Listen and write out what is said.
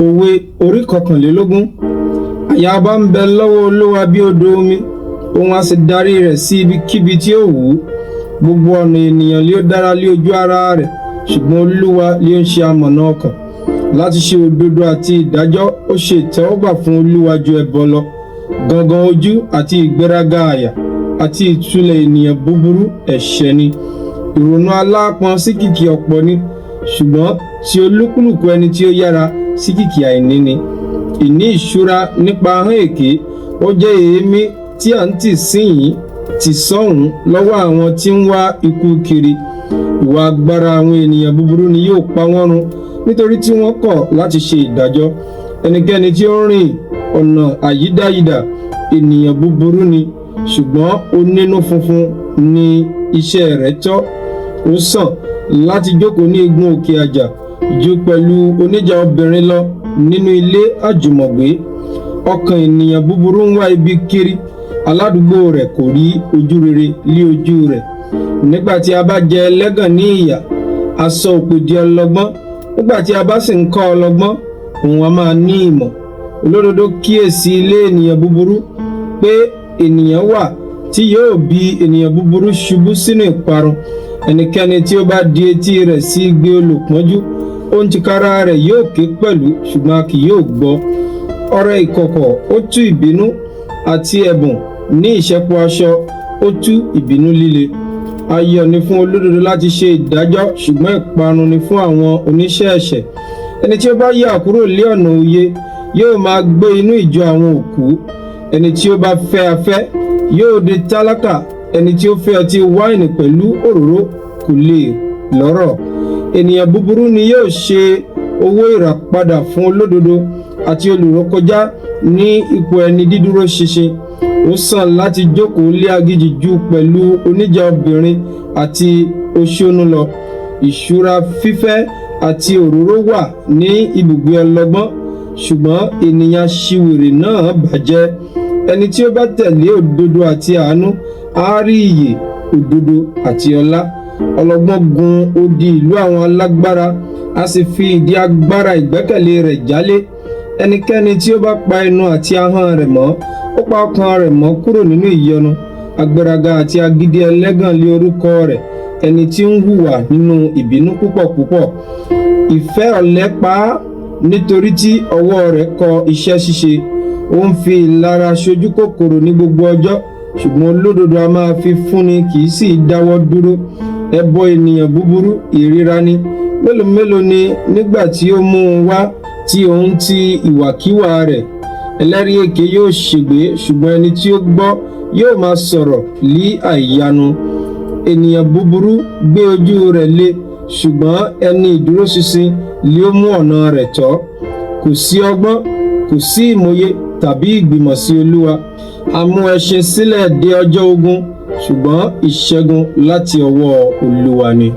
Òwe orí 21. Àyàbá ń bẹ lọ́wọ́ Olúwa bí odò omi, òun a sì darí rẹ̀ sí ibikíbi tí ó wù ú. Gbogbo ọ̀nà ènìyàn lé ó dára lé ojú ara rẹ̀, ṣùgbọ́n Olúwa lé ó ń ṣe amọ̀nà ọkàn. Láti ṣe òdodo àti ìdájọ́ ó ṣe ìtẹ́wọ́gbà fún Olúwa ju ẹbọ lọ. Gangan ojú àti ìgbéraga àyà àti ìtúlẹ̀ ènìyàn búburú ẹ̀ṣẹ̀ ni. Ìrònú aláápọn sí kìkì ọ̀pọ̀ ni, ṣùgbọ́n ti olúkúlùkù ẹni tí ó yára sí kìkì àìní ni. Ìní ìṣúra nípa ahọ́n èké, ó jẹ́ èémí tí à ń tì síhìn tì sọ́hùn lọ́wọ́ àwọn tí ń wá ikú kiri. Ìwà agbára àwọn ènìyàn búburú ni yóò pa wọ́n run, nítorí tí wọ́n kọ̀ láti ṣe ìdájọ́. Ẹnikẹ́ni tí ó rìn ọ̀nà àyídáyidà ènìyàn búburú ni, ṣùgbọ́n onínú funfun ni iṣẹ́ rẹ̀ tọ́. Ó sàn láti jókòó ní igun òkè àjà ju pẹ̀lú oníjà obìnrin lọ nínú ilé àjùmọ̀gbé. Ọkàn ènìyàn búburú ń wá ibi kiri, aládùúgbò rẹ̀ kò rí ojú rere lé ojú rẹ̀. Nígbà tí a bá jẹ ẹlẹ́gàn ní ìyà, a sọ òpè di ọlọ́gbọ́n. Nígbà tí a bá sì ń kọ́ ọlọ́gbọ́n, òun a máa ní ìmọ̀. Olódodo kíyèsí ilé ènìyàn búburú, pé ènìyàn wà tí yóò bí ènìyàn búburú ṣubú sínú ìparun. Ẹnikẹ́ni tí ó bá di etí rẹ̀ sí igbe olùpọ́njú, òun tìkára rẹ̀ yóò ké pẹ̀lú, ṣùgbọ́n a kì yóò gbọ́. Ọ̀rọ̀ ìkọ̀kọ̀ ó tú ìbínú, àti ẹ̀bùn ní ìṣẹ́po aṣọ ó tú ìbínú líle. Ayọ̀ ni fún olódodo láti ṣe ìdájọ́, ṣùgbọ́n ìparun ni fún àwọn oníṣẹ́ ẹ̀ṣẹ̀. Ẹni tí ó bá yà kúrò lé ọ̀nà òye yóò máa gbé inú ìjọ àwọn òkú. Ẹni tí ó bá fẹ́ afẹ́ yóò di tálákà. Ẹni tí ó fẹ́ ọtí wáìnì pẹ̀lú òróró kò lè lọ́rọ̀. Ènìyàn búburú ni yóò ṣe owó ìràpadà fún olódodo, àti olùrékọjá ní ipò ẹni dídúró ṣinṣin. Ó sàn láti jókòó lé agídíjú pẹ̀lú oníjà obìnrin àti oṣónú lọ. Ìṣúra fífẹ́ àti òróró wà ní ibùgbé ọlọ́gbọ́n, ṣùgbọ́n ènìyàn aṣiwèrè náà bàjẹ́. Ẹni tí ó bá tẹ̀lé òdodo àti àánú á rí ìyè, òdodo àti ọlá. Ọlọ́gbọ́n gun odi ìlú àwọn alágbára, a sì fi ìdí agbára ìgbẹ́kẹ̀lé rẹ̀ jálé. Ẹnikẹ́ni tí ó bá pa ẹnu àti ahọ́n rẹ̀ mọ́, ó pa ọkàn rẹ̀ mọ́ kúrò nínú ìyọnu. Agbéraga àti agídí ẹlẹ́gàn lé orúkọ rẹ̀, ẹni tí ń hùwà nínú ìbínú púpọ̀ púpọ̀. Ìfẹ́ ọ̀lẹ pa á, nítorí tí ọwọ́ rẹ̀ kọ iṣẹ́ ṣíṣe. Ó ń fi ìlara ṣojú kòkòrò ní gbogbo ọjọ́, ṣùgbọ́n olódodo a máa fi fúnni kì í sì dáwọ́ dúró. Ẹbọ ènìyàn búburú ìríra ni. Mélòó mélòó ni nígbà tí ó mú un wá tí òun ti ìwàkiwà rẹ̀. Ẹlẹ́rìí èké yóò ṣègbé, ṣùgbọ́n ẹni tí ó gbọ́ yóò máa sọ̀rọ̀ lí àìyanu. Ènìyàn búburú gbé ojú rẹ̀ lé, ṣùgbọ́n ẹni ìdúróṣinṣin lé ó mú ọ̀nà rẹ̀ tọ́. Kò sí ọgbọ́n, kò sí ìmòye tàbí ìgbìmọ̀ sí Olúwa. A mú ẹṣin sílẹ̀ dé ọjọ́ ogun, ṣùgbọ́n ìṣẹ́gun láti ọwọ́ Olúwa ni.